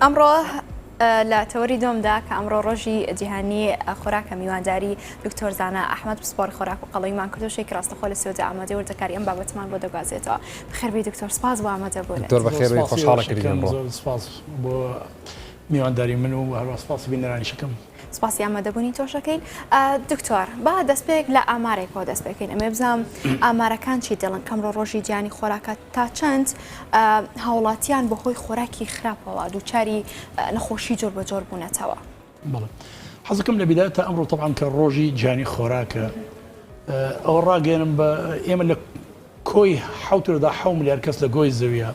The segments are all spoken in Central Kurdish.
ئەمڕۆ لە تەوەری دۆمدا کە ئەمڕۆ ڕۆژی جیهانی خۆراکە میوانداری دکتۆر زانا ئەحمەد پسپۆڕی خۆراک و قەڵەویمان کردوشێکی ڕاستەخۆ لە سوێدە ئامادەی وردەکاری ئەم بابەتمان بۆ دەگوازێتەوە. بەخێربێی دکتۆر، سپاس بۆ ئامادەبوونت. دکتۆر بەخێربێی، خۆشحاڵە کردین بۆ سپاس بۆ میوانداری من و هەروە سپاسی بینەرانیشەکەم. سپاسی ئامادەبوونی تۆشەکەین. دکتۆر، با دەستپێک لە ئامارێکەوە دەست پێکەین. ئەمێ بزانم ئامارەکان چی دەڵن کەمڕۆ ڕۆژی جیهانی خۆراکە تا چەند هاوڵاتیان بەهۆی خۆراکی خراپەوە دووچاری نەخۆشی جۆر بە جۆر بوونەتەوە. بەڵێ، حەزەکەم لە بیدایەتە ئەمڕۆ تەبعاً کە ڕۆژی جیهانی خۆراکە ئەوە ڕاگەێنم بە ئێمە لە کۆی 7 ملیار کەس لە گۆی زەویە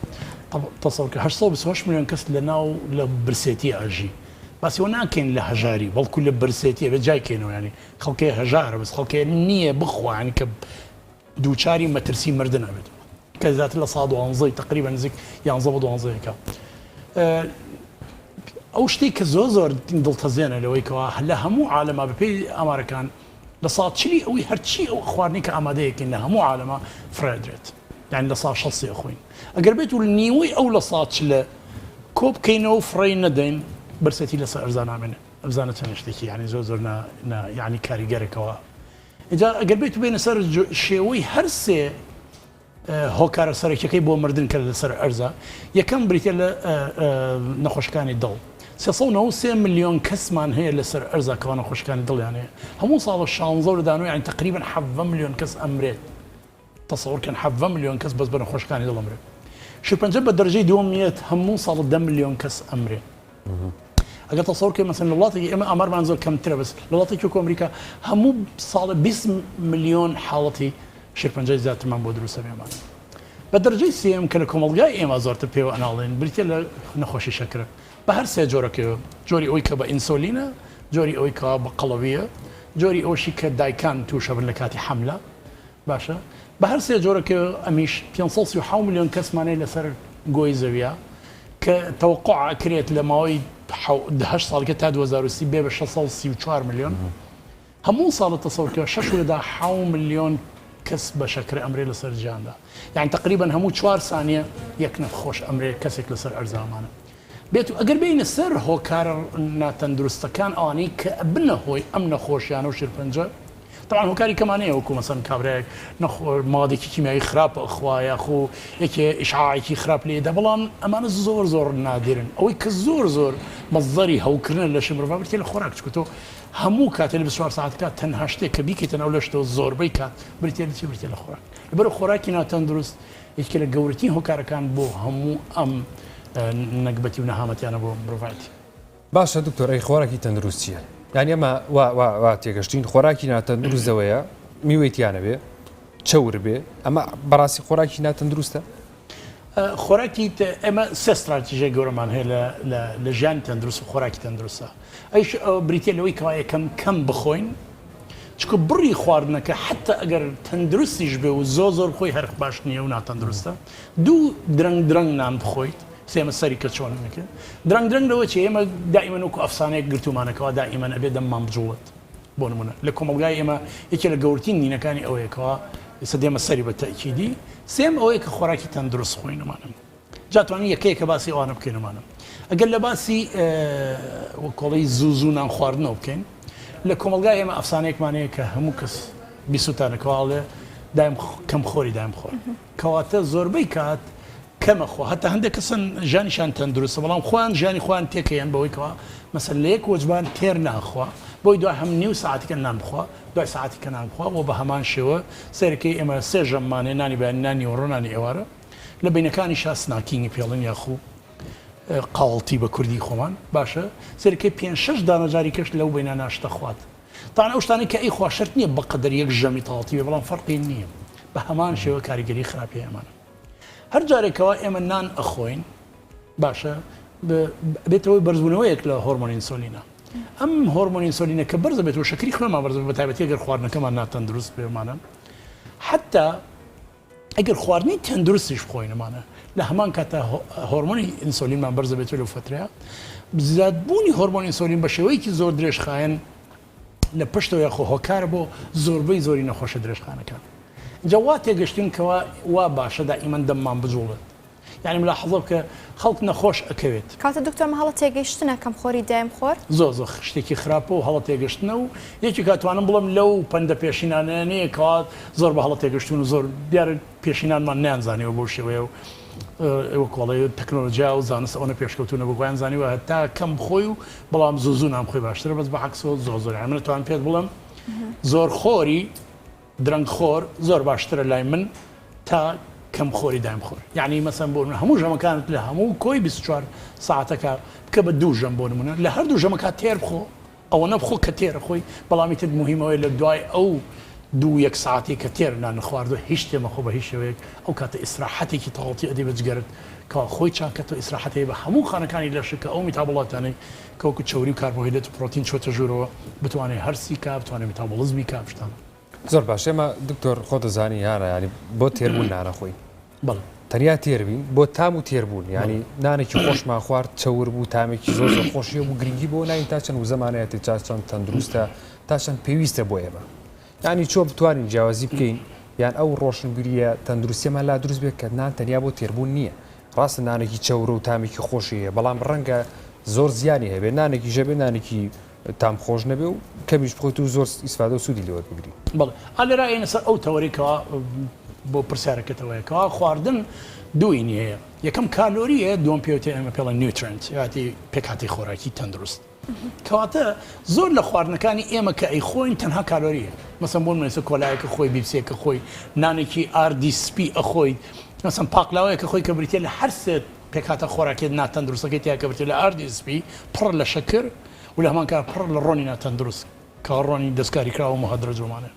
تەسەوڕ کە 828 میلیۆن کەس لە ناو لە برسێتی ئاژی. باسیەوە ناکەین لە هەژاری، بەڵکو لە برسێتیە بە جایکەینەوە، ینی خەڵکەی هەژارە بەس خەڵکێ نییە بخوانی کە دووچاری مەترسی مردن ئەبێت کە زیاتر لە 112 تقریبا نزیک 11 بۆ 12 ئەو شتێک کە زۆر دڵتەزێنە لەوەی کەوا لە هەموو عالەما بەپێی ئامارەکان لە 140 ئەوی هەرچی ئەو خواردنی کە ئامادەیەکەین لە هەموو عالەما فرادرێت، یعنی لە 160 خوین. ئەگەر بێت و نیوەی ئەو لە 140 کۆ بکەینەوە فڕی نەدەین برسێتی لەسەر ئەرزا نامێنێ. ئەبزانە چەند شتێکی یعنی زۆر یعنی کاریگەرێکەوە. ئێجا ئەگەر بێت و بێنە سەر شێوەی هەر سێ هۆکارە سەرەکیەکەی بۆ مردن کە لەسەر ئەرزا، یەکەم بریتە لە نەخۆشەکانی دڵ. 393 میلیۆن کەسمان هەیە لەسەر ئەرزا کەوا نەخۆشەکانی دڵیان هەیە. هەموو ساڵە 16 لە دانوی یعنی تقریبا 7 میلیۆن کەس ئەمرێت. تەسەوڕکەن 7 میلیۆن کەس بەس بە نەخۆشەکانی دڵ ئەمرێت. شێرپەنجە بە دەرەجەی دووەمیەت هەموو ساڵ 10 میلیۆن کەس ئەمرێت. ئەگەر تەسەوڕ کە مەسەن لە وڵاتێکی ئێمە ئامارمان زۆر کەمترە، بەس لە وڵاتێکی وەکو ئەمریکا هەموو ساڵە 20 میلیۆن حاڵەتی شێرپەنجەی زیاترمان بۆ دروستە بێمان. بە دەرەجەی سێم کە لە کۆمەڵگای ئێمە زۆرتر پێوە ئەناڵێن بریتە لە نەخۆشی شەکرە بە هەر سێ جۆرەکەوە، جۆری ئەوەی کە بە ئینسۆلینە، جۆری ئەوەی کە بە قەڵەویە، جۆری ئەوشی کە دایکان تووشە بن لە کاتی حەملە. باشە بە هەر سێ جۆرەکە ئەمیش 537 میلیۆن کەسمانەی لەسەر گۆی زەویە کە تەوقع کرێت لە ماوەی 8 ساڵکە تا 2030 بێ بە 634 میلیۆن. هەموو ساڵە تەسەوڕکە 6.7 میلیۆن کەس بە شەکرە ئەمرێ لەسەر جیهاندا، یعنی تقریبا هەموو 4 سانیە یەک نەخۆش ئەمرێ کەسێک لەسەر ئەرزامانە. بێت و ئەگەر بینە سەر هۆکارە ناتەندروستەکان ئەوانەی کە بنە هۆی ئەم نەخۆشیانە و شێرپەنجە، طبعا هۆکاری کەمانەیە وەکو مەسەن کابراەک مادێکی کیمیایی خراپە ئەخوایە خۆ یەکێ ئیشعاعێکی خراپ لێدا، بەڵام ئەمانە زۆر نادرن. ئەوەی کە زۆر مەزەری هەوکردن لە شمرڤ بێت لە خۆراک چکۆ هەموو کاتێ لە 24 ساعتکات تەنها شتێک کە بیکەیتەوە ئەو لەشتەوە زۆربەی کات بریتێ لە خۆراک. لەبەرەوە خۆراکی ناتەندروست یەکێ لە گەورەترین هۆکارەکان بۆ هەموو ئەم نەکبەتی و نەهامەتیانە بۆ مرۆڤایەتی. باشە دکتۆر، ئەی خۆراکی تەندروست چییە؟ یعنی ئەمە وا تێگەشتین خۆراکی ناتەندروستەوەیە میوەیتیانە بێ چەور بێ، ئەمە بەڕاستی خۆراکی ناتەندروستە؟ خۆراکی ئێمە سێ استراتیژیای گەورەمان هەیە لە ژیانی تەندروست و خۆراکی تەندروستە. ئەیش بریتێ لەوەی کەوا یەکەم کەم بخۆین، چکە بڕی خواردنەکە حتا ئەگەر تەندروستیش بێ و زۆر خۆی هەر باش نییە و ناتەندروستە. دوو درەنگ نان بخۆیت، سێمە سەری کە چۆنەکە درەنگ لەوە چی ئێمە دائیمەن وەکو ئەفسانەیەک گرتومانەکەەوە دائیمەن ئەبێ دەممان بجوڵێت. بۆ نمونە لە کۆمەلگای ئێمە یەکێ لە گەورەترین دینەکانی ئەوەیەکەوە ئێستا دێمە سەری بە تەئکیدی. سێم ئەوەیە کە خۆراکی تەندروست خۆینەمانم. جاتوانین یەکەیەکە باسی ئەوانە بکەینەمانم. ئەگەر لە باسی کۆڵی زوو نان خواردنەوە بکەین، لە کۆمەلگای ئێمە ئەفسانەیەکمانەیە کە هەموو کەس بیسوتانەکەواڵێ دایم کەم خۆری دایم خۆر، کەواتە زۆربەی کات کەمەخۆ هەتا هەندێک کەسن ژانیشان تەندروستە، بەڵام خۆیان ژانی خۆیان تێکەیەن بەوەی کەوا مەسەن لە یەک وەجبان تێر ناخوا، بۆی دوای هەم نیو ساعتیکە نان بخوا، دوای ساعتیکە نان بخوا، بۆ بە هەمان شێوە سەرەکەی ئێمە سێ ژەممانێ نانی بەیان نانی وەڕۆنانی ئێوارە لە بینەکانی شا سناکینگی پێڵن یاخو قاڵتی بە کوردی خۆمان. باشە سەرەکەی 5-6 دانەجاری کەش لەو بینە ناشتە خوات. تاان ئەو شتانی کە ئەی خوا شەرت نییە بەقەدەر یەک ژەمی تاڵتی بێ، بەڵام فەرقی نییە، بە هەمان شێوە کاریگەری خراپی ئەمانە. هەر جارێکەوە ئێمە نان ئەخۆین، باشە بێتەوەی بەرزبوونەوەیەک لە هۆرمۆن ئینسۆلینە. ئەم هۆرمۆن ئینسۆلینە کە بەرزە بێتەوە شەکری خوێمان بەرز بە تایبەتی ئەگەر خواردنەکەمان ناتەندروست بێمانە، حتا ئەگەر خواردنی تەندروستیش بخۆینەمانە لە هەمان کاتە هۆرمۆنی ئینسۆلینمان بەرزە بێتەوە لەو فترەیە، زیادبوونی هۆرمۆن ئینسۆلین بە شێوەیەکی زۆر درێژخایەن لە پشتەوە یاخۆ هۆکارە بۆ زۆری نەخۆشە درێژخانەکان. جا وا تێگەشتین کەوا وا باشە دائیمەن دەممان بجوڵێت، یعنی ملاحظە بکە خەڵک نەخۆش ئەکەوێت کاتە دکتۆر هەڵە تێگەیشتنە کەم خۆری دایم خۆر زۆ شتێکی خراپە و هەڵە تێگەشتنە و یەکی کاتوانم بڵم لەو پەندە پێشینانەیە کات زۆر بە هەڵە تێگەشتون و زۆر دیارە پێشینانمان نیانزانیەوە بۆ شێوەیە و ئەوە کۆڵی تەکنۆلۆژیا و زانست ئەوە پێشکەوتونە بۆیان زانیوە هەتا کەم خۆی و بەڵام زوو نام خۆی باشترە بەس بە عکسەوە زۆر منتوان پێت بڵم زۆر خۆری درەنگخۆر زۆر باشترە لای من تا کەم خۆری دایم خۆر یعنی مەسەن بۆ هەموو ژەمەکانت لە هەموو کۆی 24 ساعتەکە بکە بە دوو ژەم بۆ نمونە لە هەردوو ژەمەکە تێر بخۆ ئەوە نەبخۆ کە تێرە خۆی بەڵامی تر مهمەوەی لە دوای ئەو دوو یەک ساعتی کە تێر نان خواردو هیچ تێمەخۆ بە هیچ شێوەیەک ئەو کاتە ئیسراحەتێکی تەواوەتی ئەدی بەجگەرت کە خۆی چاکەتەوە ئیسراحەتەیە بە هەموو خانەکانی لەشکە ئەو میتابڵاتانەی کەوکو چوری و کاربۆهیدرێت و پرۆتین چۆتە ژوورەوە بتوانێت هەرسی کا بتوانێت میتابۆلیزمی کا شتان زۆر باش ئێمە دکتۆر خۆ دەزانی یانە ینی بۆ تێربوون نانە خۆی بەڵێ تەنیا تێربین بۆ تام و تێربوون ینی نانێکی خۆشمان خوارد چەور بوو تامێکی زۆر خۆشیە و گرنگی بۆ ناین تا چەند و زمانەتی چەند تەندروستە تا چەند پێویستە بۆ ئێمە ینی چۆ بتوانین جیاوازی بکەین یان ئەو ڕۆشنبیریە تەندروستیەمان لا دروست بێت کە نان تەنیا بۆ تێربوون نییە ڕاستە نانێکی چەور و تامێکی خۆشیە بەڵام ڕەنگە زۆر زیانی هەبێت نانێکی ژەبێ نانێکی تام خۆش نەبێ و کەمیش بخۆیت و زۆر ئیسفادە و سوودی لێوە بگری بەڵێ ئالێرا ئێنە سەر ئەو تەوەریکەوە بۆ پرسیارەکەتەوەیەکەوە خواردن دووینی هەیە یەکەم کالۆریە دوم پێوتێ ئەمە پێڵە نیوترنت یاتی پێکاتی خۆراکی تەندروست کەواتە زۆر لە خواردنەکانی ئێمە کە ئەی خۆین تەنها کالۆریە مەسەن بۆ منێسە کۆلایەکە خۆی بیبسێکە خۆی نانێکی ئاردی سپی ئەخۆی مەسەن پاقلاوەیەکە خۆی کە بریتێ لە هەر سێت پێکاتە خۆراکێت ناتەندروستەکەی تیا کە بریتێ لە ئاردی سپی پڕ لە شەکر و لە هەمان کار پڕ لە ڕۆنی ناتەندروست کە ڕۆنی دەستکاری کراوە مهدرە جومانە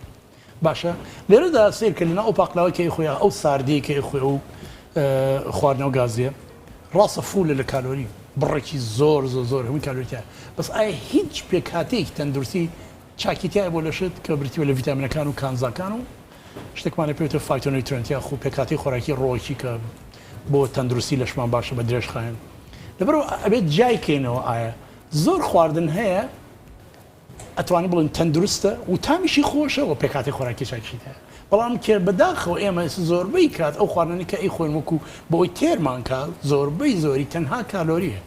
باشە لێرەدا سیرکردنا ئەو پاقلاوەکەی خۆیان ئەو ساردەیەکەی خۆی ئەو خواردنەوە گازیە ڕاستە فولە لە کالۆری بڕێکی زۆر هەمووی کالۆریتە بەس ئایا هیچ پێکاتەیەکی تەندروستی چاکیتیایە بۆ لەشت کە بریتیوە لە ڤیتامینەکان و کانزاکان و شتێکمانە پێوتە فایتۆنیوترنتیا خۆ پێکاتی خۆراکی ڕۆکی کە بۆ تەندروستی لەشمان باشە بە درێژ خایەن لەبەرەوە ئەبێت جای کەینەوە ئایا زۆر خواردن هەیە ئەتوانی بڵین تەندروستە و تامیشی خۆشەوە پێکاتی خۆراکی چاکیت هەیە بەڵام کێ بەداخەوە ئێمە زۆربەی کات ئەو خواردنی کە ئەی خۆین وەکو بۆی تێرمان کات زۆربەی زۆری تەنها کالۆریە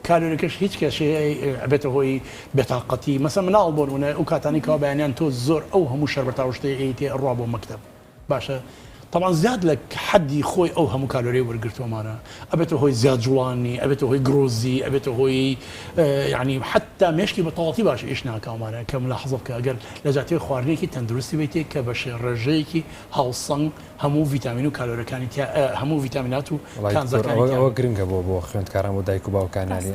کالۆریکەش هیچ کەشەیە ئەبێتە هۆی بێتاقەتی مەسە مناڵ بۆ نمونە ئەو کاتانی کەوا بەیانیان تۆ زۆر ئەو هەموو شەربەتاوشتەیە ئەیتێ ڕوا بۆ مەکتەب باشە طبعا زیاد لە حەدی خۆی ئەو هەموو کالۆری وەرگرتومانە ئەبێتە هۆی زیاد جوڵانی ئەبێتە هۆی گرۆزی ئەبێتە هۆی ینی حتا مێشکی بە تەواتی باش ئیش ناکەمانە کە ملاحظە بکە ئەگەر لە جاتێ خواردنێکی تەندروستی بیتێ کە بە ڕێژەیەکی هاوسەنگ هەموو ڤیتامین و کالۆریەکانی هەموو ڤیتامینات و کانزەکانەوە گرنگە بۆ خوێندکاران بۆ دایک و باوکانانی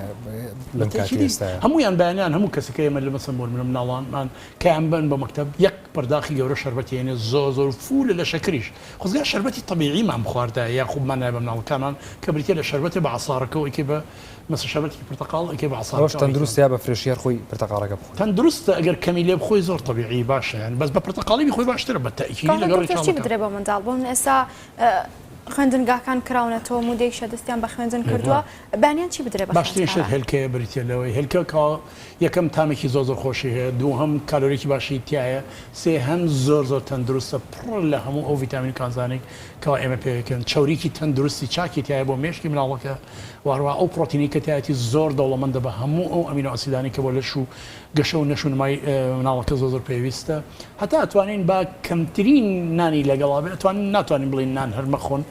لەم کاتی ئێستا هەمویان بەیانیان هەموو کەسەکە ئێمە لە مەسەن بۆ مناڵانمان کەیان بن بە مەکتەب یەک پەرداخی گەورە شەربەتێنێ زۆر فولە لە شەکریش خۆزگار شەربەتی طبیعی مام خواردە یا خوبمان نایە بە مناڵەکانمان کە بریتێ لە شەربەتێ بە عەسارەکەەوە ئیکێ بە مەسە شەربەتی پرتەقاڵ ئیکێ بە عەسارەکە تەندروستیا بە فرێشیار خۆی پرتەقاڵەکە بخۆ تەندروستە ئەگەر کەمی لێ بخۆی زۆر طبیعی باشە یان بەس بە پرتەقاڵی بخۆی باشترە بە تەئکیدی لەگەڵ بدرێ بە منداڵ بۆ من ئێستا خوێندنگاکان کراونەتەوە مودێکشە دەستیان بە خوێندن کردووە بانیان چی بدرێ باشترین شت هێلکەیە بریتێلەوەی هێلکە یەکەم تامێکی زۆر خۆشی هەیە دووهەم کالۆریکی باشی تایە سێ هەم زۆر تەندروستە پڕ لە هەموو ئەو ڤیتامین کانزانێک کەوا ئێمە پێکەن چاوریکی تەندروستی چاکی تایە بۆ مێشکی مناڵەکە واڕوا ئەو پرۆتینی کە تایەتی زۆر دەوڵەمەندە بە هەموو ئەو ئەمینۆ ئەسیدانی کە بۆ لەش و گەشە و نەشونمای مناڵەکە زۆر پێویستە هەتا ئەتوانین با کەمترین نانی لەگەڵا بێت ئەتوانین ناتوانین بڵین نان هەرمەخۆن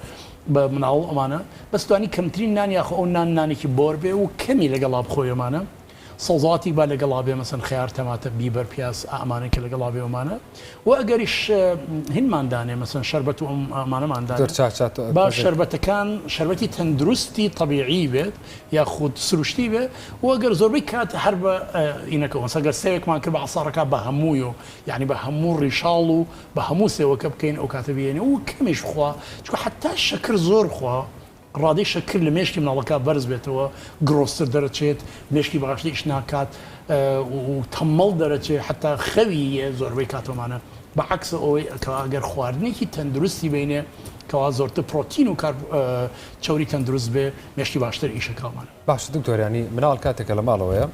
بە مناڵ ئەمانە بەستوانی کەمترین نانی یاخۆ ئەو نانێکی بۆر بێ و کەمی لەگەڵا بخۆیەمانە سەڵزاتی با لەگەڵا بێ مەسەن خیار تەماتە بیبەر پیاس ئامانە کە لەگەڵا بێوەمانە و ئەگەریش هینماندانێ مەسەن شەربەت و ئەمانەماندان با شەربەتەکان شەربەتی تەندروستی طبیعی بێت یا خود سروشتی بێ و ئەگەر زۆربەی کات هەر بە ئینەکەەوە سەگەر سێوێکمان کرد بە عەسارەکە بە هەمووی و یعنی بە هەموو ڕیشاڵ و بە هەموو سێوەکە بکەین ئەو کاتە بێنێ و کەمیش خوا چکە حتا شەکر زۆر خوا ڕادەی شەکر لە مێشکی مناڵەکە بەرز بێتەوە گرۆستر دەرەچێت مێشکی باشی ئیش ناکات و تەمەڵ دەرەچێت حتا خەوی زۆربەی کاتۆمانە بەعکس ئەوەی ئەگەر خواردنێکی تەندروستی بینێ کەوا زۆرتر پرۆتین و چاوری تەندروست بێ مێشکی باشتر ئیشەکەمانە باش دکتۆریانی مناڵ کاتێکە لە ماڵەوەیە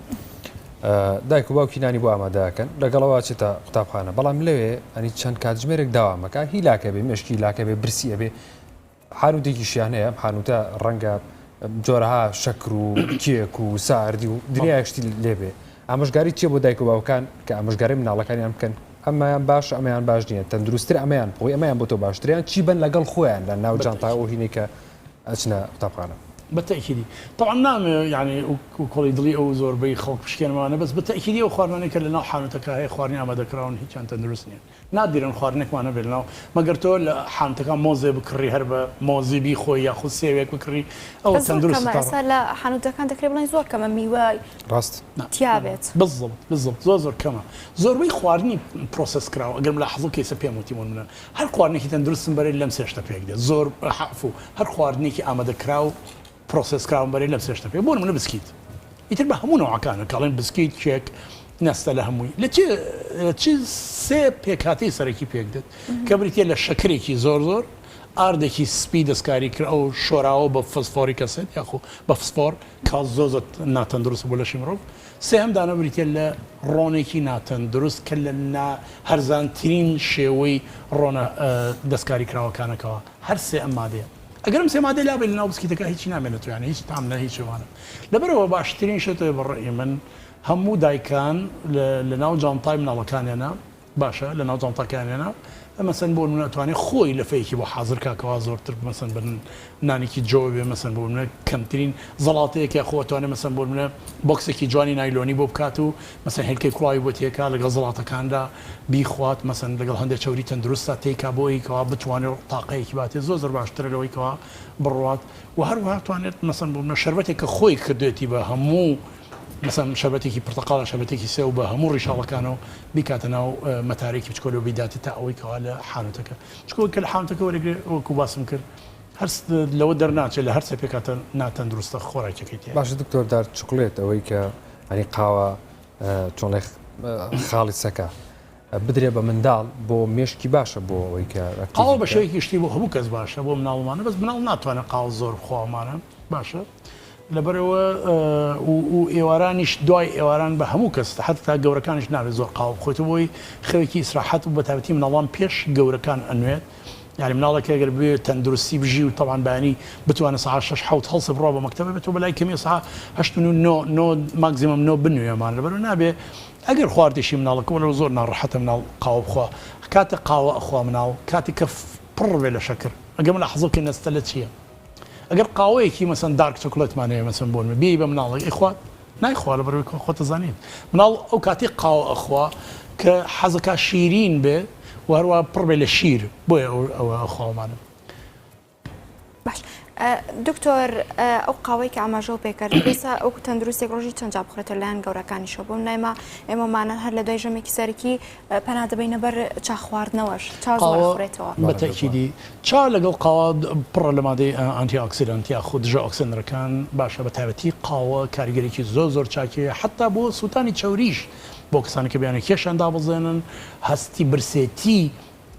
دایک و باوکی نانی بۆ ئامادەکەن لەگەڵەوە چێتە قوتابخانە بەڵام لەوێ ئەنی چەند کاتژمێرێک داوامەکە هی لاکە بێ مێشکی لاکە بێ برسیە بێ حانوتێکیشیان هەیە حانوتە ڕەنگە جۆرەها شەکر و کێک و ساردی و دنیایشتی لێبێ ئامۆژگاری چیە بۆ دایک و باوکان کە ئامۆژگاری مناڵەکانیان بکەن ئەمایان باش ئەمەیان باش نییە تەندروستتر ئەمەیان بۆی ئەمەیان بۆ تۆ باشتریان چی بن لەگەڵ خۆیان لە ناو جانتا و هینێک کە ئەچنە قوتابخانە بالتأكيد طبعا نعم يعني وكل يدلي أو زور بي خلق بشكل معنا بس بالتأكيد وخوارنا كل لنا حانتك هاي خوارني أما ذكرون هيك أنت تدرسني نادرا خوارنك معنا بيننا ما قرتوا حانتك موزي بكري هربا موزي بي خويا ياخذ سيوك بكري أو تندرس كما أصلا حانوتك كان تقريبا زور كما ميواي راست تيابت بالضبط زور كما زور بي خوارني بروسس كراو أقل ملاحظوا كيس بيموتي من هر خوارني كي تندرس بري لمسه اشتبه زور حقفو هر خوارني كي أما ذكراو بروسس كراون بري لبس اشتبه بون من بسكيت يتبع همو نوع كان كالين بسكيت شيك ناس لهموي لتشي سي بيكاتي سركي بيكدت كبريتي للشكري كي زور اردكي سبيد سكاري او شوراو بفوسفوريك اسيد ياخو بفوسفور كازوزت ناتن دروس ولا شمرو سهم دانا بريتي رونيكي ناتن دروس كلنا هرزان ترين شوي رونا دسكاري كراو كان كوا هر سي امادي اقرم سي ماده لا بيننا وبسكيتك هيك نعملته يعني هيك تعملها هيك وانا لبروا باشترين شتو بالراي من همو دايكان لناو جانطاي من الله كان انا باشا لناو جانطا كان انا مثلا بقول من تواني خوي لفيكي بو حاضر كاكوا زورتر مثلا بن نانيكي جوبي مثلا بقول من كمترين زلاطيك يا اخو تواني مثلا بقول من بوكسكي جواني نايلوني بو بكاتو مثلا هيك كلاي بوتيكا لقى زلاطه كان دا بيخوات مثلا لقى هندي شوري تندرستا تيكا بوي كوا بتواني طاقه كباتي زوزر باشتري لوي كوا بروات وهروها تواني مثلا بقول من شربتك خوي كديتي بهمو مثلا شربتي برتقال شربتي سوبه همور ان شاء الله كانوا بكاتنا متاريك بتقولوا بدايه تاوي كوالا حانتك تقول كل حانتك وكو باسم كل هرس لو درناش اللي هرس بكات ناتن درست خوراك كيتي باش دكتور دار شوكولات اويك يعني قهوه چون خالص سكا بدري بمندال بو مشكي باشا بو اويك قهوه بشوي يشتي بو هبو كز باشا بو من المانه بس من النات وانا قهوه زور خو مانا باشا لبروا وإيوارانش دوای إيواران به همو کس حتی گەورەکانش نابێت زۆر قاو بخۆیتەوە بۆی خەوێکی ئیسراحەت و بەتابەتی مناڵان پێش گەورەکان ئەنوێت يعني مناڵێک ئەگەر بێ تەندروستی بژی و طبعا بەیانی بتوانێت ساعت 6 7 هەڵسە بڕۆ بە مەکتەبە بێتەوە بەلای کەمی ساعت 8 9 ماکزیمەم 9 بنوێمان لەبەرەوە نابێ ئەگەر خواردێکی مناڵەکە وەرە زۆر ناڕەحەتە مناڵ قاو بخوا کاتێک قاوە ئەخوا مناڵ کاتێک کە پڕ بێ لە شەکر ئەگەر لەحظەکە نەستە لە چییە اگر قهوه‌ای مثلا دارک شوکولات معنی مثلا بون بی به منال اخوات نه خوال برای اخوات زانید منال او کاتی قهوه اخوا که حزکا شیرین به و هر پربل شیر بو او اخوا معنی باش دکتۆر ئەو قاوەی کە ئاماژە پێکرد بێسا ئەو تەندروستێک ڕۆژی چەند جا بخڕێتە لایەن گەورەکانیشەوە بۆم نایمە ئێمەمانە هەر لە دوای ژەمێکی سەرەکی پەنا دەبینە بەر چا خواردنەوەش چا زۆر بخڕێتەوە بەتەکیدی چا لەگەڵ قاوە پڕە لە مادەی ئانتی ئۆکسیدانت یا خۆ دژە ئۆکسیدەنەکان باشە بە تایبەتی قاوە کاریگەرێکی زۆر چاکیە حتا بۆ سووتانی چاوریش بۆ کەسانی کە بیانە کێشیان دابەزێنن هەستی برسێتی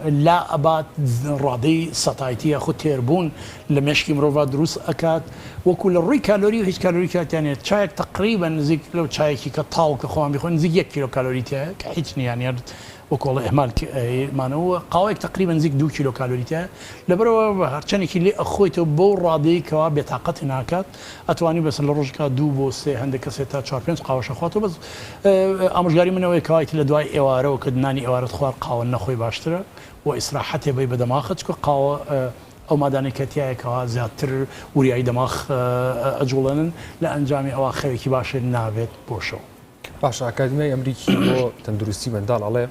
لا أبات راضي سطايتي أخو تيربون لمشكي مروفا دروس أكاد وكل الري كالوري وهيج كالوري كات يعني شايك تقريبا زي لو شايك كطاو كخوان بيخون زي 1 كيلو كالوري تاع كحيتني يعني وكل إهمال مانو قاويك تقريبا زي 2 كيلو كالوري تاع لبرو هرشاني كي اللي أخويته بو راضي كوا بطاقتنا كات أتواني بس الرجل دو بو سي عندك سيتا 4 5 قاوش أخواته بس أمشجاري منه وكايت لدواي إيوارو وكدناني إيوارو خوار قاوة نخوي باشتره وإسراحته بي بدماغك قاوة أو ماداني كتيا كوا زيادتر ورياي دماغ أجولن لأنجامي أو خويكي باش نابت بوشو باشا أكاديمية أمريكي بو تندرستي مندال عليه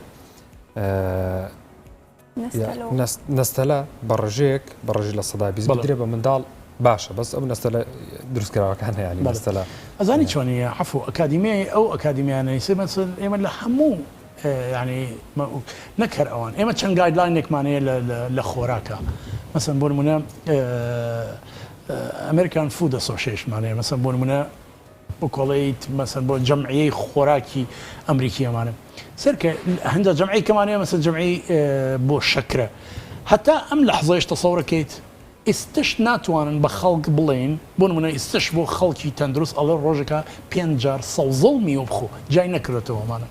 نستلا برجيك للصداع بيز بدري بمندال باشا بس أو نستلا دروس كراوة كان يعني نستلا أزاني شواني عفو أكاديمية أو أكاديمية أنا يصير مثلا إيمان لحمو يعني نكر اوان اما كان جايد لاينك معناها لخوراكا مثلا بقول منا امريكان فود اسوشيشن معناها مثلا بقول منا وكوليت مثلا بقول جمعيه خوراكي امريكيه معناها سيركه عندها جمعيه كمان مثلا جمعيه بو شكره حتى ام لحظه ايش تصوركيت استشناتوان بخلق بلين بون منا استشبو خلقي تندرس على روجكا بينجار صوزل ميوبخو جاي نكرته معناها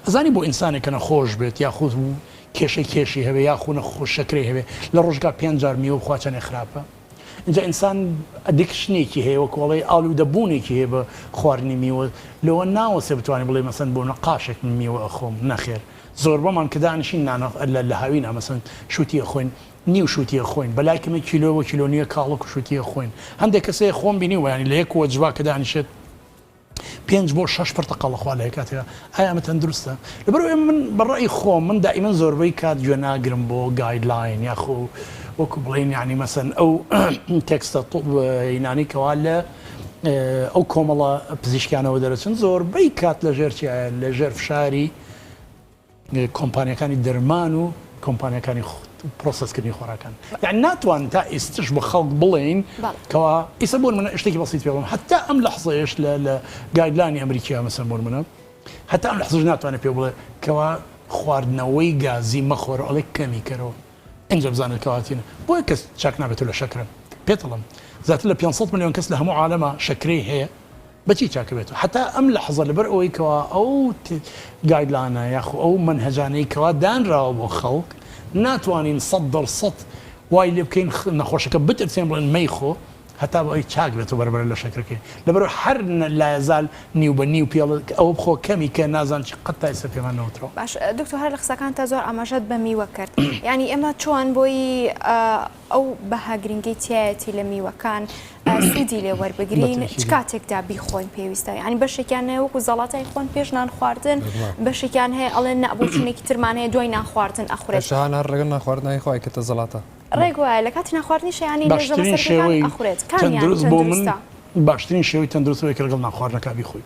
أزاني بو إنساني كان خوش بيت ياخذ کێشەی هەبێ یا خۆنە خۆشەکرێ هەبێ لە ڕۆژگا 5 جار میوە بخواچەنێ خراپە اینجا ئینسان ئەدیکشنێکی هەیە وە کۆڵی ئاڵوودەبوونێکی هەیە بە خواردنی میوە لەوە ناوەسێ بتوانانی بڵێ مەسەن بۆ نەقاشێک من میوە ئەخۆم نەخێر زۆر بەمان کە دانیشین لە هاوینە مەسەن شووتیە خۆین نیو شووتیە خۆین بەلای کەمە کیلۆ کیلۆ نیە کاڵک و شووتیە خۆین هەندێک کەسەیە خۆم بینی ویانی لە یەک وەجبا کە دانیشێت 5 بۆ 6 پرتەقاڵ خوا لە کاتێکە ئایا ئەمە تەندروستە لەبەرەوەی من بەڕای خۆم من دائیمەن زۆربەی کات گوێ ناگرم بۆ گایدلاین یاخۆ وەکو بڵین یعنی مەسەن ئەو تێکستە هینانی کەوا لە ئەو کۆمەڵە پزیشکیانەوە دەرەچن زۆربەی کات لە ژێرچیایە لە ژێر فشاری کۆمپانیەکانی دەرمان و کۆمپانیەکانی پرۆسسکردنی خۆراکان یعنی ناتوان تا ئێستش بە خەڵک بڵێن کەوا ئیسە بۆ منە شتێکی بەسیط پێڵم حتا ئەم لەحظەیەش لە گایدلانی ئەمریکا مەسەن بۆ منە حتا ئەم لەحظەش ناتوانێت پێ بڵێ کەوا خواردنەوەی گازی مەخۆرە ئەڵێ کەمی کەرەوە اینجا بزانێت کەواتینە بۆیە کەس چاک نابێتەوە لە شەکرن پێتڵم زیاتر لە 500 ملیۆن کەس لە هەموو عالەمە شەکرەی هەیە بەچی چاکە بێتەوە حتا ئەم لەحظە لەبەر ئەوەی کەوا ئەو گایدلانە یاخو ئەو منهەجانەی کەوا دانراوە بۆ خەڵک ناتوانین 100% وای لێ بکەین نەخۆشەکە بترسێن بڵێن مەیخۆ هەتا بۆ ئەی چاک بێتەوە بەرەبەر لە شەکرەکەی لەبەرەوە هەر لایەزال نیو بە نیو پێڵ ئەوە بخۆ کەمی کە نازان چی قەت تا ئێستا پێمان نەوترەوە باش دکتۆر هەر لە قسەکانتە زۆر ئاماژەت بە میوە کرد یعنی ئێمە چۆن بۆی ئەو بەها گرنگی تایەتی لە میوەکان سوودی لێ وەربگرین چ کاتێکدا بیخۆین پێویستە ینی بەشێکیان هەیە وەکو زەڵاتای خۆن پێش نان خواردن بەشێکیان هەیە ئەڵێن نەبووچونێکی ترمان هەیە دوای نان خواردن ئەخورێت شان هەر ڕێگەن ناخواردنەوەی خۆی کە تە زەڵاتە ڕێک وایە لە کاتی ناخواردنی شەیانی باشترین شێوەی ئەخورێت تەندروست بۆ من باشترین شێوەی تەندروستەوەی کە لەگەڵ ناخواردنەکە بیخۆی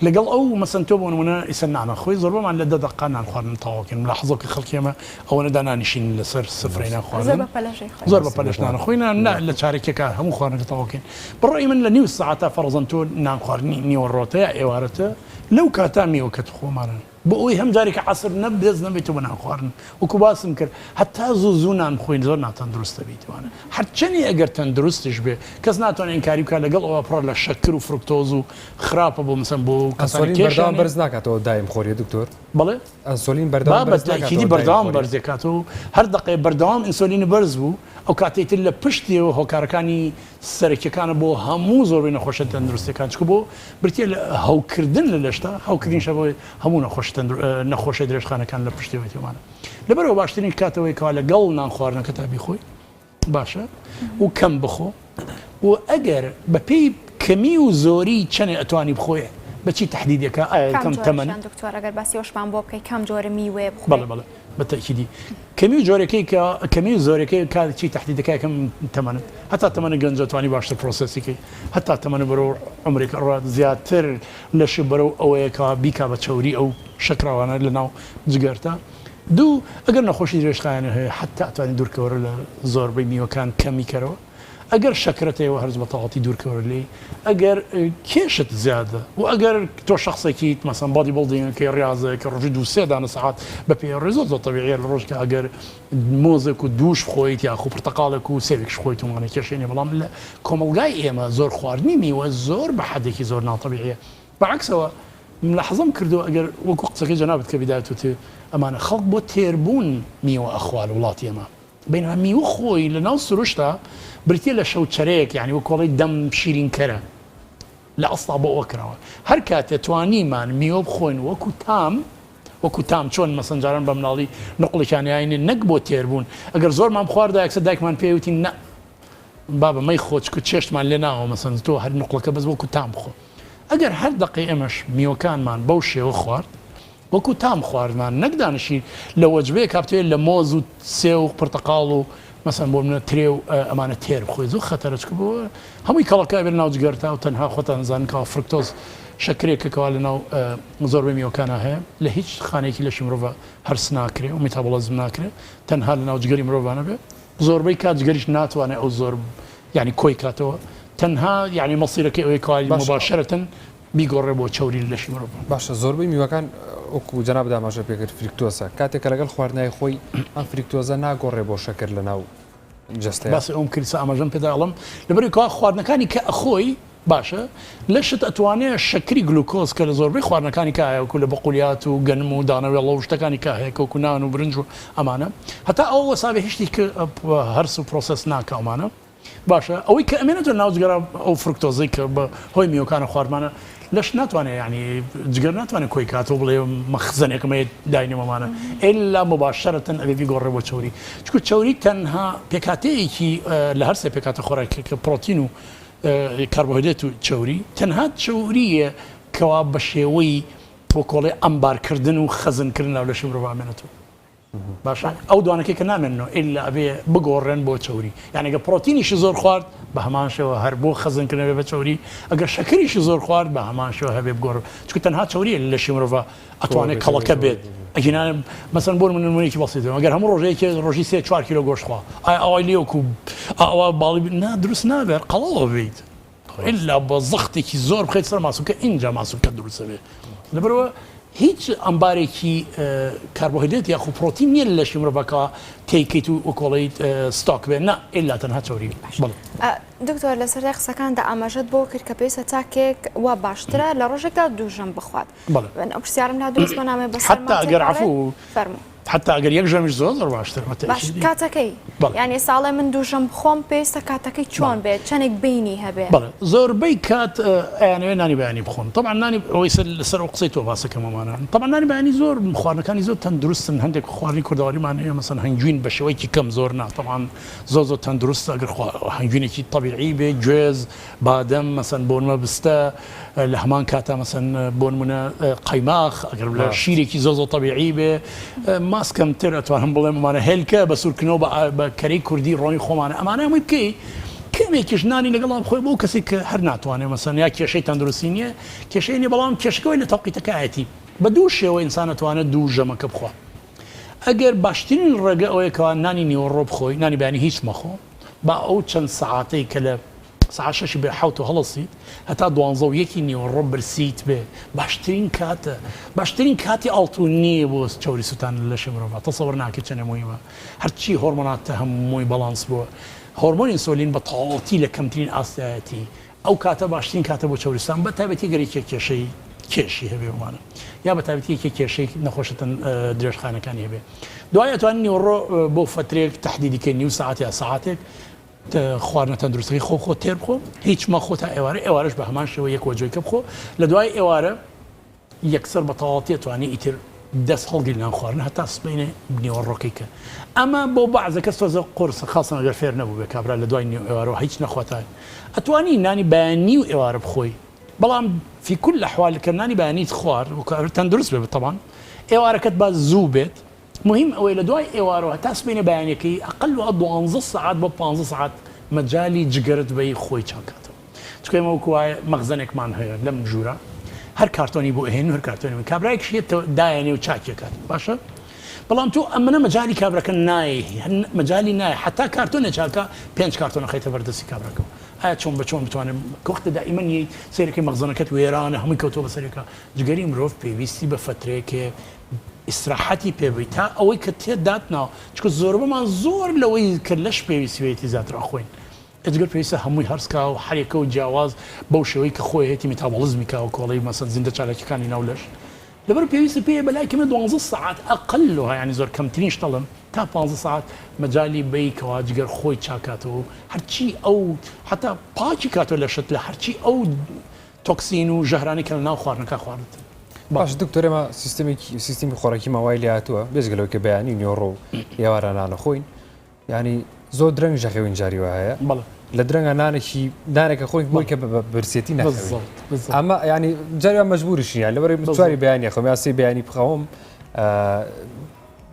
لەگەڵ ئەو مەسەن تۆ بۆ نمونە ئیسە نانەخۆی زۆر بەمان لە 10 دقیقە نان خواردن تەواوکەین لە حەزەکە خەڵکیێمە ئەوەنە دانانیشین لەسەر سفرەی نانخواردن زۆر بە پەلەش نانەخۆین لە چارێکێکە هەموو خواردنەکە تەواوکەین بڕۆی من لە نیو ساعتە فەرزەن تۆ نانخواردنی نیوەڕۆتەیە ئێوارەتە لەو کاتا میوەکەت خۆمانن بۆ ئەوی هەم جارێکە عەسر نەبێز نەبێتەوە بە نانخواردن وەکو باسم کرد هەتا زوو نان بخۆین زۆر ناتەندروستە بیتوانە هەرچەندی ئەگەر تەندروستش بێ کەس ناتوانێت ئینکاری بکات لەگەڵ ئەوە پڕ لە شەکر و فرکتۆز و خراپە بۆ مەسەن بۆ ئەنسۆلین بەردەوام بەرز ناکاتەوە دایم خۆری دکتۆر بەڵێ ئەنسۆلین بەردەوام بەرز ناکاتەوە بەردەوام بەرزێکاتەوە هەر دقەیە بەردەوام ئینسۆلینی بەرز بوو ئەو کاتێتر لە پشتیەوە هۆکارەکانی سەرەکیەکانە بۆ هەموو زۆربەی نەخۆشە تەندروستەکان چکە بۆ بریتە لە هەوکردن لە لەشتا هەوکردنیشە بۆ هەموو نەخۆشە درێژخانەکان لە پشتیەوەیتوانە لەبەرەوە باشترین کاتەوەی کەوا لەگەڵ نانخواردنەکە تا بیخۆی باشە و کەم بخۆ و ئەگەر بە پێی کەمی و زۆری چەنێ ئەتوانی بخۆیە بەچی تحدیدەکە ئایا کەم تەمەن دکتۆر ئەگەر باسیەوەشمان بۆ بکەی کەم جۆرە میوێ بڵێ بڵێ بەتەکیدی کەمی و جۆرەکەی کە کەمی و زۆرەکەی کاچی تحدیدەکە کەم تەمەنە هەتا تەمەنە گەنجەتوانی باشتر پرۆسسیکەی هەتا تەمەنە بەرەو ئەمریکا ڕات زیاتر لەش بەرەو ئەوەیەکە بیکا بە چەوری ئەو شەکراوانە لە ناو جگەرتە دوو ئەگەر نەخۆشی درێژخایانە هەیە هەتا ئەتوانی دوورکەوەرە لە زۆربەی میوەکان کەمی کەرەوە ئەگەر شەکرەتەوە هەرز بە تەواتی دوورکەوە لێ ئەگەر کێشت زیادە و ئەگەر تۆ شخصێکی مەسەن بادی بڵدینەکەی ڕاضەیەکە ڕۆژی 2-3 دانە سەعات بە پێ ڕێزۆ زۆر تەبیعیە لە ڕۆژکە ئەگەر مۆزێک و دووش خۆیت یاخو پرتەقالێک و سێوێکش خۆیت ومانە کێشێنێ بەڵام لە کۆمەلگای ئێمە زۆر خواردنی میوە زۆر بە حەدێکی زۆر ناتەبیعیە بەعکسەوە لە حەزم کردو ئەگەر وەکو قسەکەی جەنابەت کە بیدایەت وتێ ئەمانە خەڵک بۆ تێربوون میوە ئەخوال وڵاتی ئێمە بەینما میوە خۆی لە ناو سروشتا بریتە لە شەوچەرەیەک یعنی وە کۆڵی دەم شیرینکەرە لە ئەستا بۆ ئەوکراوە هەر کاتێ توانیمان میوە بخۆین وەکو تام چۆن مەسەنجاران بە مناڵی نقڵێکیانیانی نەک بۆ تێربوون ئەگەر زۆرمان بخواردا یەکسەر دایکمان پێوتی نە بابە مەی خۆچکو چێشتمان لێ ناوە مەسەن تۆ هەر نقڵەکە بەس وەکو تام بخۆ ئەگەر هەر دقی ئێمەش میوەکانمان بەو شێوە خوارد وەکو تام خواردمان نەکدانشی لە وەجبەیە کاپتوێ لە مۆز و سێ و پرتەقاڵ و مەسەن بۆ منە ترێ و ئەمانە تێر بخۆی زۆر خەتەرچکە بۆ هەمووی کەڵەکە بێت ناو جگەرتا و تەنها خۆتان زانکەوە فرکتۆز شەکرێکەکەوا لە ناو زۆربەی میوەکانە هەیە لە هیچ خانێکی لەشی مرۆڤ هەرس ناکرێ و میتابۆڵیزم ناکرێت تەنها لە ناو جگەری مرۆڤانە بێت زۆربەی کات جگەریش ناتوانێت ئەو زۆر یعنی کۆی کاتەوە تەنها یعنی مەسیرەکەی ئەوەی کاری مباشرەتەن بیگۆڕێ بۆ چەوری لەشی مرۆڤ باشە زۆربەی میوەکان وەکو جەناب داماژە پێکرد فریکتۆزە کاتێکە لەگەڵ خواردنای خۆی ئەم فریکتۆزە ناگۆڕێ بۆ شەکر لە ناو جستەیە باسی ئەوم کردسە ئاماژەم پێدا ئەڵم لەبەری کەوا خواردنەکانی کە ئەخۆی باشە لەشت ئەتوانێت شەکری گلوکۆز کە لە زۆربەی خواردنەکانی کایەکو لە بەقولیات و گەنم و دانەوێڵە و شتەکانی کاهەیە کەوکو نان و برنج و ئەمانە هەتا ئەو وەسابێ هیچی کە هەرس و پرۆسس ناکەمانە باشە ئەوەی کە ئەمێنێتە ناوجگەرە ئەو فرکتۆزی کە بە هۆی میوەکانە خواردمانە لەش ناتوانێت ینی جگەر ناتوانێت کۆی کاتەوە بڵێ مەخزنێکمە داینەمەمانە ئللا مباشرەتەن ئەبێ بیگۆڕێ بۆ چوری چکو چوری تەنها پێکاتەیەکی لە هەر سێ پێکاتە خۆراکی کە پرۆتین و کاربۆهیدرات و چوری تەنها چوریە کەوا بە شێوەی بۆ کۆڵێ ئەمبارکردن و خەزنکردن ناو لەشی مرۆڤامێنێتەوە باشە ئەو دوانەکەی کە نامێنەوە ئللا ئەبێ بگۆڕێن بۆ چوری یانەگە پرۆتینیشی زۆر خوارد بە هەمان شێوە هەر بۆ خەزنکردنەوێ بە چوری ئەگەر شەکریشی زۆر خوارد بە هەمان شێوە هەبێ بگۆڕ چکو تەنها چوریە لە لەشی مرۆڤ ئەتوانێت کەڵەکە بێت ئەگینانە مەسەن بۆ نمونەیەکی بەسیتەوە ئەگەر هەموو ڕۆژەیەکی ڕۆژی 3-4 کیلۆ گۆشت خوا ئەوای لێوکو ئەوە باڵی نا دروست نابێت قەڵەوە بێت ئللا بە زەختێکی زۆر بخەیت سەر ماسوولکە ئینجا ماسوولکە دروستە بێت لەبەرەوە هیچ ئەمبارێکی کاربۆهیدرات یاخو پرۆتین نییە لە لەشی مرۆڤەکە تێیکەیت و کۆڵیت ستۆک بێت نا ئللا تەنها چوری دکتۆر لەسەر ڕێخسەکاندا ئاماژەت بۆ کرد کە پێویستە چاکێک وا باشترە لە ڕۆژێکدا دووژەم بخوات ئەو پرسیارم لا دروستمە نامێ بەسەر حتا ئەگەر عەفوو فەرموو حتا ئەگەر یەک ژەمیش زۆر باشتر باش کاتەکەی یعنی ساڵێ من دووژەم بخۆم پێویستە کاتەکەی چۆن بێت چەندێک بینی هەبێت بەڵێ زۆربەی کات ئەیانەوێ نانی بەیانی بخۆن طبعا نانی ئەوەی لەسەر ئەو قسەی تۆ باسەکەمەمانە طبعا نانی بەیانی زۆر خواردنەکانی زۆر تەندروستن هەندێک خواردنی کوردەوەریمان هەیە مەسەن هەنگوین بە شێوەیەکی کەم زۆر نا طبعا زۆر تەندروستە ئەگەر هەنگوینێکی طبیعی بێ گوێز بادەم مەسەن بۆ نمە بستە لە هەمان کاتا مەسەن بۆ نمونە قەیماخ ئەگەر لە شیرێکی زۆر طبیعی بێ ماسکەم تر ئەتوانم بڵێم ئەمانە هێلکە بە سوورکردنەوە بە کەرەی کوردی ڕۆنی خۆمانە ئەمانە هەمووی بکەی کەمێکیش نانی لەگەڵام خۆی بۆ کەسی کە هەر ناتوانێت مەسەن یا کێشەی تەندروستی نییە کێشەی نیە بەڵام کێشەکەی لە تەوقیتەکەایەتی بە دوو شێوە ئینسان ئەتوانێت دوو ژەمەکە بخوا ئەگەر باشترین ڕێگە ئەوەیەکەوە نانی نیوەڕۆ بخۆی نانی بەیانی هیچ مەخۆ با ئەو چەند سەعاتەی کە لە ساعت 6 بێ حوت و هەڵەسیت هەتا 12 نیوەڕۆ برسیت بێ باشترین کاتە باشترین کاتی ئاڵتون نییە بۆ چوری سووتان لە لەشی مرۆڤ تەسەوەر ناکەی چەندە مهمە هەرچی هۆرمۆناتە هەمووی بەڵانس بووە هۆرمۆنی ئینسۆلین بە تەواوەتی لە کەمترین ئاستایەتی ئەو کاتە باشترین کاتە بۆ چوریستان بە تایبەتی گەری کێشەی کێشی هەبێ ومانە یا بە تایبەتی کێشەی نەخۆشتن درێژخانەکانی هەبێ دوای ئەتوانین نیوەڕۆ بۆ فترێک تەحدیدیکەی نیو ساعت یا ساعتێک خواردنە تەندروستی خۆ تێر بخۆ هیچ مەخۆ تا ئێوارەش بە هەمان شێوە یەک وەجۆیکە بخۆ لە دوای ئێوارە یەکسەر بە تەواوەتی توانی ئیتر دەست هەڵگیری نان خواردن هەتا سبەینێ نیوەڕۆکەی کە ئەمە بۆ بەعزەکە تۆزە قورس خاصن ئەگەر فێر نەبوو بێ کابرا لە دوای ئێوارەوە هیچ نەخواتای ئەتوانی نانی بەیانی و ئێوارە بخۆی بەڵام في كل الأحوال کە نانی بەیانیت خوارد و تەندروست بێت طبعا ئێوارەکەت با زوو بێت مهم ئەوەی لە دوای ئێوارەوە هەتا سبەینێ بەیانەکەی ئەقل و 12 ساعت بۆ 15 ساعت مەجای جگەرت بەی خۆی چاکاتەوە چکە ئێمە وەکو وایە مەخزنێکمان هەیە لەم ژوورە هەر کارتۆنی بۆ ئەهێن هەر کارتۆنی کابراایەک شێتەوە دایانێ و چاکیەکات باشە بەڵام تۆ ئەمەە مەجای کابراەکە نایە مەجای نایە حتا کارتۆنە چاکە 5 کارتۆنە خەیتە بەردەستی کابراەکەەوە ئایا چۆن بە چۆن بتوانم کەوەختە دائیمەنی سیرەکەی مەخزنەکەت وێرانە هەمووی کەوتۆ بەسەرێکە جگەری مرۆڤ پێویستی بە فترێکێ ئیسراحەتی پێبیت تا ئەوەی کە تێداتناوە چکە زۆربەمان زۆر لەوەی کە لەش پێویستیێتی زیاتر ئەخۆین ئەجگەر پێویستە هەمووی هەرسکا و حرێکە و جیاواز بەو شێوەی کە خۆی هێتی میتابۆلیزمیکا و کۆڵی مەسەن زیندە چالەکیەکانی ناو لەش لەبەر پێویستە پێ بەلای کەمە 12 ساعت ئەقلها ینی زۆر کەمترینش دەڵم تا 15 ساعت مەجای بیکەوە جگەر خۆی چاکاتەوە هەرچی ئەو حتا پاکی کاتۆ لە شت لە هەرچی ئەو تۆکسین و ژەهرانی کە لە ناو خواردنەکە خواردن باش دکتۆرێمە سیستمی خۆراکی ماوای لێ هاتووە بێزگەلەوە کە بەیانی نیوەڕۆ ئێوارانانە خۆین ینی زۆر درەنگ ژەخێوین جاریوە هەیە لە درەنگە دانێکە خۆی بۆی کە برسێتی نەخەوێت ئەمە ینی جاریوان مەجبوریشیان لەبەرەی چواری بەیانی خۆم یاسی بەیانی بخەوم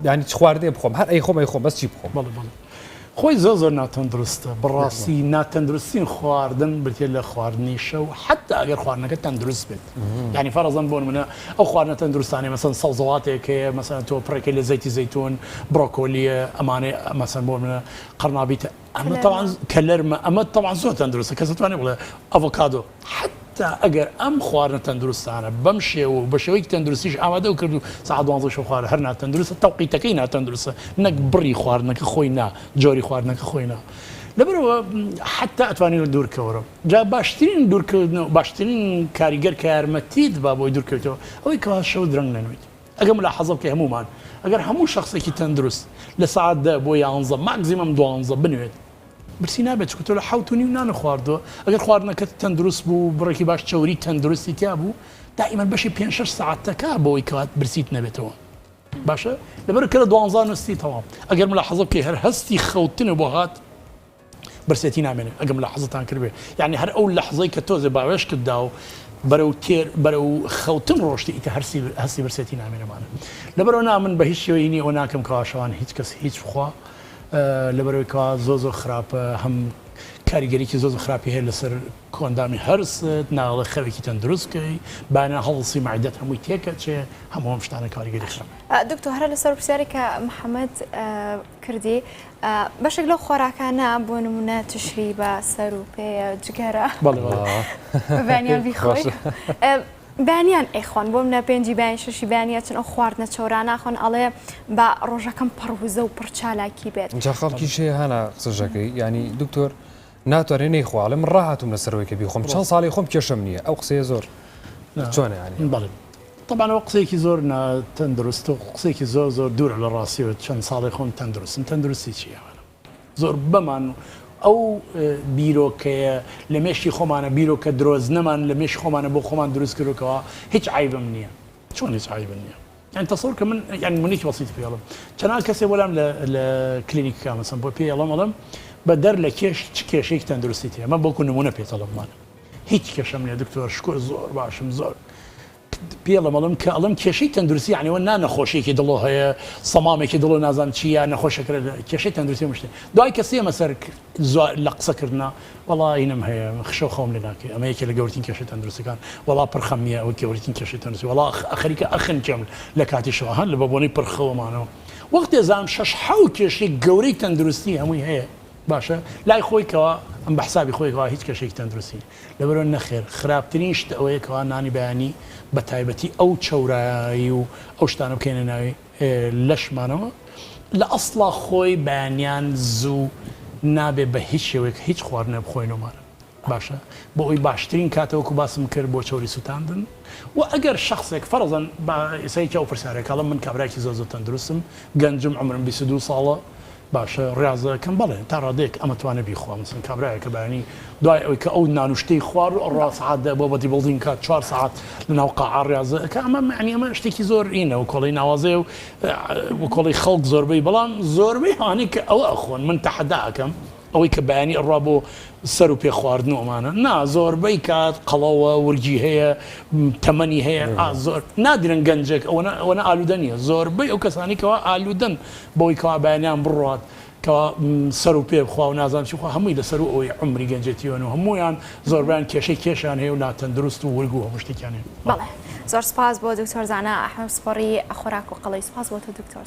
ینی چ خواردێ بخۆم هەر ئەی خۆم بەس چی بخۆم خۆی زۆر ناتەندروستە بڕاستی ناتەندروستین خواردن بتێت لە خواردنی شەو حتا ئەگەر خواردنەکە تەندروست بێت ینی فەرەزەن بۆ منە ئەو خواردنە تەندروستانی مەسەن سەڵزەواتێک هەیە مەسەن تۆ پڕێکی لە زەیتی زەیتون بڕۆکۆلیە ئەمانەی مەسەن بۆ منە قەرنابیتە ئەمە تەوان کەلەرمە ئەمە تەوان زۆر تەندروستە کەس دەتوانێت بڵێ ئەڤۆکادۆ تا ئەگەر ئەم خواردنە تەندروستانە بەم شێوە و بە شێوەیەکی تەندروستیش ئامادە و کرد و ساعت 12 شەو خوارد هەر ناتەندروستە تەوقیتەکەی ناتەندروستە نەک بڕی خواردنەکە خۆی نا جۆری خواردنەکە خۆی نا لەبەرەوە حتا ئەتوانین دوورکەوەرە جا باشترین دوورکردن باشترین کاریگەر کە یارمەتیت با بۆی دوورکەوتەوە ئەوەی کەوا شەو درەنگ نەنوێت ئەگەم لە حەزە بکە هەمومان ئەگەر هەموو شخصێکی تەندروست لە سعات بۆ 11 ماکزیمەم 12 بنوێت برسی نابێت چکە تۆ لە 7 نانە خواردەوە ئەگەر خواردنەکەت تەندروست بوو بڕێکی باش چەوری تەندروستی تیا بوو دائیمەن بەشی 5-6 ساعتەکە بۆی کەوات برسیت نەبێتەوە باشە لەبەر کە لە 12 نوستی تەواو ئەگەر لە حەزە بکەی هەر هەستی خەوتنە بۆ هات برسێتی نامێنێت ئەگەم لە حەزتان کردێ یعنی هەر ئەو لەحظەی کە تۆزێ باوێش کردا و بەرەو خەوتن ڕۆشتی ئیتە هەستی برسێتی نامێنەمانە لەبەرەوە نامن بە هیچ شێوەیەنی ئەو ناکەم کەواشەوان هیچ کەس هیچ بخوا لەبەرەوەی کەوا زۆ خراپە هەم کاریگەریکی زۆر خراپی هەیە لەسەر کۆندامی هەرست ناڵە خەوێکی تەندروستکەی بانە هەڵسی معدەت هەمووی تێکە چێ هەموو شتانە کاریگەری خراپ دکتۆر هەر لەسەر پرسیاری کە محەممەد کردی بەشێک لەو خۆراکانە بۆ نمونە تشری بە سەر و پێ جگەرە بەیان بیخۆی بانیان ئەیخۆن بۆ منە پێنجی بیان ششی بانیەچن ئەو خواردنە چۆران ناخۆن ئەڵێ بە ڕۆژەکەم پڕوزە و پڕچالاکی بێت جا خەڵکی شێ هەنا قسەژەکەی ینی دکتۆر ناتوانێ نەیخوا لەم ڕاهاتوم لەسەرەوەی کە بیخۆم چەند ساڵی خۆم کێشەم نییە ئەو قسەیە زۆر چۆنە ینی بەڵێ طبعاەوە قسێکی زۆر تەندروست و قسێکی زۆر زۆر دوور لە ڕاستیەوە چەند ساڵی خۆم تەندروستن تەندروستی چیە زۆر بەمان ئەو بیرۆکەیە لە مێشتی خۆمانە بیرۆکە درۆزنەمان لە مێشی خۆمانە بۆ خۆمان دروست کردوکەوە هیچ عیبم نییە چۆن هیچ عیبم نییە یعنی تەسەوور کە من یعنی منێکی بەسیط پێڵم چەند کەسێ وەلام لە کلینیکا مەسەن بۆ پێڵەم بە دەر لە کێش چ کێشەیەکی تەندروستی تێ من بۆکو نمونە پێتەڵمانە هیچ کێشەم نیە دکتۆر شکر زۆر باشم زۆر پێڵەمەڵم کە ئەڵم کێشەی تەندروستی یعنیوە نانەخۆشیێکی دڵۆ هەیە سەمامێکی دڵۆ نازان چیە نەخۆشەکرە کێشەی تەندروستی مشتێ دوای کەسی ئەمە سەر لە قسەکردنا وەڵاینم هەیە خشە خۆم لێ ناکەی ئەمە یەکێ لە گەورترین کێشەی تەندروستەکان وەڵا پڕخەمیە ئەوە گەورترین کێشەی تەندروستی وەڵا ئەخەریکە ئەخن کەم لە کاتیشەوە هەن لە بەبوونی پڕخەوەمانەوە وەختێ زانم 6 کێشەی گەورەی تەندروستی هەمووی هەیە باشە لای خۆی کەەوە ئەم بە حسابی خۆیەوە هیچ کەشێکی تەندروستی لەبەرەوە نەخێر خراپترین شتە ئەوەیە کەوا نانی بەیانی بە تایبەتی ئەو چەورایی و ئەو شتانە بکەینە ناوی لەشمانەوە لە ئەسڵا خۆی بەیانیان زوو نابێ بە هیچ شێوەیەک هیچ خواردنە بخۆینەوەمانە باشە بۆ ئەوی باشترین کاتەوەکو باسم کرد بۆ چۆری سووتاندن و ئەگەر شخصێک فەرزەن ئێسایکی ئەو پرسیارێکاڵم من کابراایکی زۆر تەندروستم گەنجم عمرم 22 ساڵە باشە ڕاضەکەم بڵێ تا ڕادێک ئەمە توانە بیخوا مثلا کابراایەکە بەیانی دوای ئەوی کە ئەو نانوشتەی خوار و ڕاستعادە بۆ بەتی بڵدین کات 4 ساعت لەناو قاع ڕاضەکە ئەمە معنی ئەمە شتێکی زۆر ئینە و کۆڵی ناوازێ و کۆڵی خەڵک زۆربەی بەڵام زۆربەی هاانی کە ئەوە ئەخۆن من تەحەداکەم ئەوەی کە بەیانی ئەڕوا بۆ سەر و پێ خواردنەوەمانە نا زۆربەی کات قەڵەوە ورگی هەیە تەمەنی هەیە زۆر نادرن گەنجێک ئەوەنە ئالوودە نیە زۆربەی ئەو کەسانی کەەوە ئالوودن بۆی کەوا بەیانیان بڕات کەوا سەر و پێ بخوا و نازان چخوا هەمووی لەسەر و ئەوی عمری گەنجێتیوەن و هەمویان زۆربیان کێشەی کێشیان هەیە و ناتەندروست و ورگ و هەموو شتێکیان هەیە بەڵێ زۆر سپاس بۆ دکتۆر زانا ئەحمەد سپۆڕی خۆراک و قەڵەی سپاس بۆ تۆ دکتۆر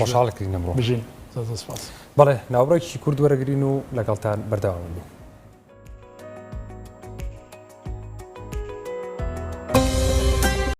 خۆشحاڵکردین ئەمڕۆ بژین بەڵێ ناوڕێکی کورد وەرەگرین و لەگەڵتان بەردەوام بوو